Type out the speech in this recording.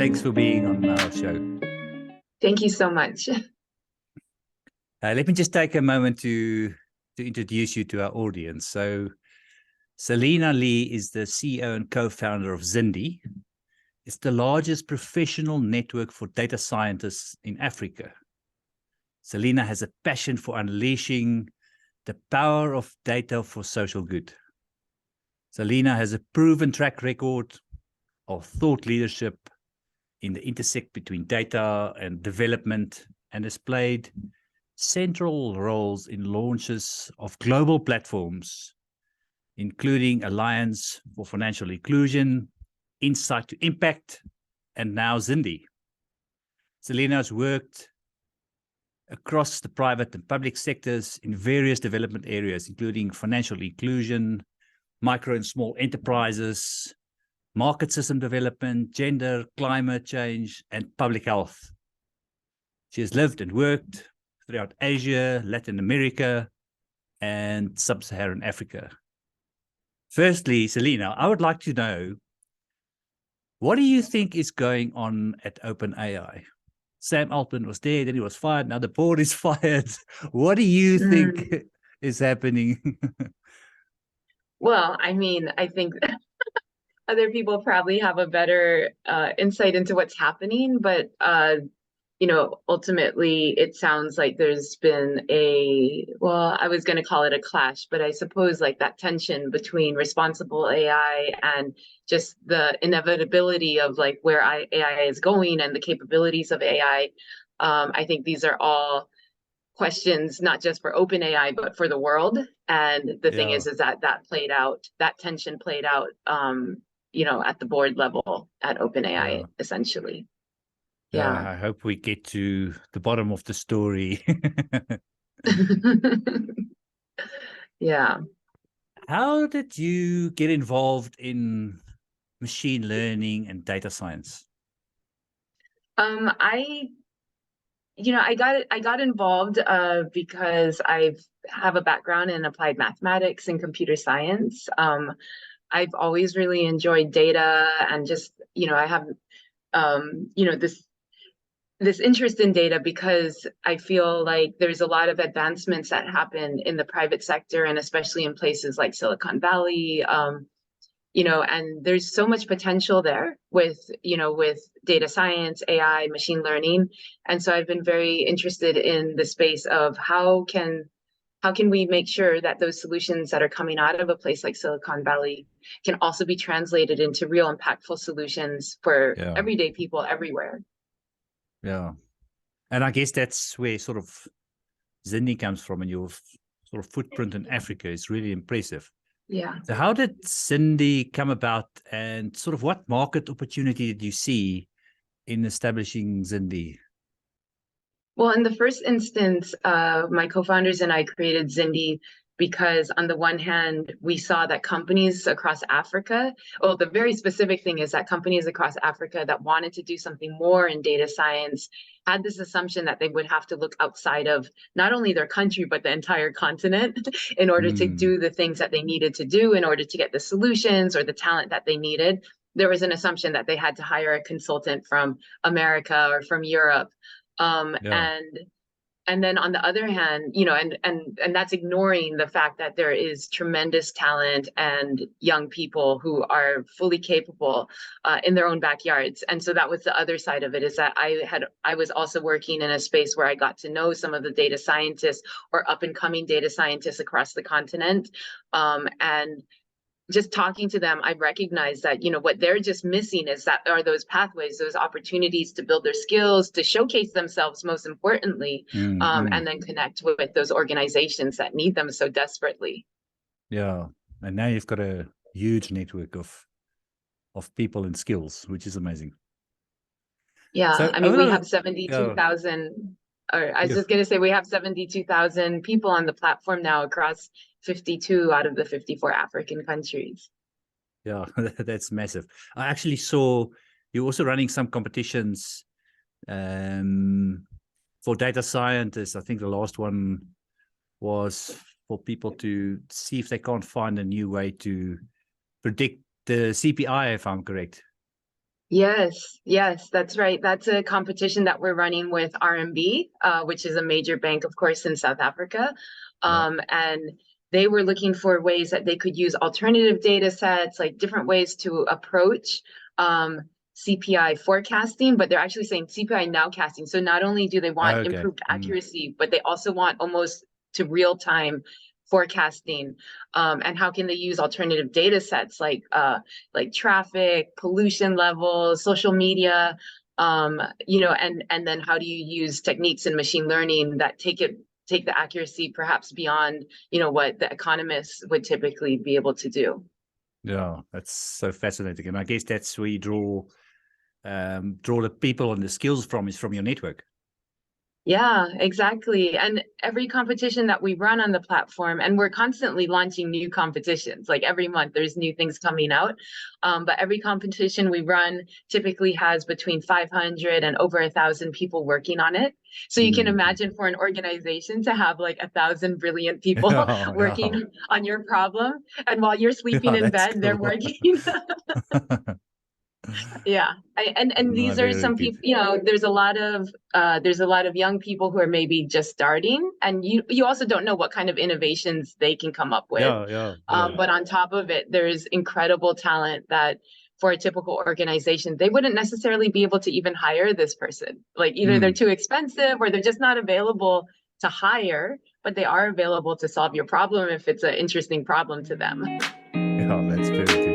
Thanks for being on our show. Thank you so much. Let me just take a moment to introduce you to our audience. So Celina Lee is the CEO and co-founder of Zindi. It's the largest professional network for data scientists in Africa. Celina has a passion for unleashing the power of data for social good. Celina has a proven track record of thought leadership in the intersect between data and development, and has played central roles in launches of global platforms, including Alliance for Financial Inclusion, Insight to Impact, and now Zindi. Celina has worked across the private and public sectors in various development areas, including financial inclusion, micro and small enterprises, market system development, gender, climate change, and public health. She has lived and worked throughout Asia, Latin America, and Sub-Saharan Africa. Firstly, Celina, I would like to know, what do you think is going on at OpenAI? Sam Altman was there, then he was fired, now the board is fired. What do you think is happening? Well, I mean, I think other people probably have a better insight into what's happening, but ultimately it sounds like there's been I was going to call it a clash, but I suppose like that tension between responsible AI and just the inevitability of like where AI is going and the capabilities of AI. I think these are all questions, not just for OpenAI, but for the world. And the thing is that tension played out, at the board level at OpenAI, essentially. Yeah, I hope we get to the bottom of the story. Yeah. How did you get involved in machine learning and data science? I got involved because I have a background in applied mathematics and computer science. I've always really enjoyed data, and just, I have, this interest in data because I feel like there's a lot of advancements that happen in the private sector, and especially in places like Silicon Valley, and there's so much potential there with data science, AI, machine learning. And so I've been very interested in the space of how can we make sure that those solutions that are coming out of a place like Silicon Valley can also be translated into real impactful solutions for everyday people everywhere. Yeah. And I guess that's where sort of Zindi comes from, and your sort of footprint in Africa is really impressive. Yeah. So how did Zindi come about, and sort of what market opportunity did you see in establishing Zindi? Well, in the first instance, my co-founders and I created Zindi because on the one hand, we saw that companies across Africa, the very specific thing is that companies across Africa that wanted to do something more in data science had this assumption that they would have to look outside of not only their country, but the entire continent in order to do the things that they needed to do, in order to get the solutions or the talent that they needed. There was an assumption that they had to hire a consultant from America or from Europe. And then on the other hand, and that's ignoring the fact that there is tremendous talent and young people who are fully capable in their own backyards. And so that was the other side of it, is that I was also working in a space where I got to know some of the data scientists or up and coming data scientists across the continent. And just talking to them, I recognize that, what they're just missing are those pathways, those opportunities to build their skills, to showcase themselves, most importantly, and then connect with those organizations that need them so desperately. Yeah. And now you've got a huge network of people and skills, which is amazing. Yeah. So, we have 72,000, or I was just going to say, we have 72,000 people on the platform now across 52 out of the 54 African countries. Yeah, that's massive. I actually saw you're also running some competitions for data scientists. I think the last one was for people to see if they can't find a new way to predict the CPI, if I'm correct. Yes, that's right. That's a competition that we're running with RMB, which is a major bank, of course, in South Africa. Yeah. And they were looking for ways that they could use alternative data sets, like different ways to approach CPI forecasting, but they're actually saying CPI nowcasting. So not only do they want Okay. improved accuracy, but they also want almost to real-time forecasting. And how can they use alternative data sets like traffic, pollution levels, social media, and then how do you use techniques in machine learning that take the accuracy perhaps beyond, what the economists would typically be able to do. Yeah, that's so fascinating. And I guess that's where you draw the people and the skills from, is from your network. Yeah, exactly. And every competition that we run on the platform, and we're constantly launching new competitions, like every month there's new things coming out. But every competition we run typically has between 500 and over 1,000 people working on it. So you can imagine for an organization to have like 1,000 brilliant people Yeah, working yeah. on your problem. And while you're sleeping Yeah, in that's bed, they're cool. working. Yeah, and No, these are very some good. people, there's a lot of young people who are maybe just starting, and you also don't know what kind of innovations they can come up with. Yeah. But on top of it, there's incredible talent that for a typical organization, they wouldn't necessarily be able to even hire this person. Like either they're too expensive or they're just not available to hire, but they are available to solve your problem if it's an interesting problem to them. Yeah, that's very good.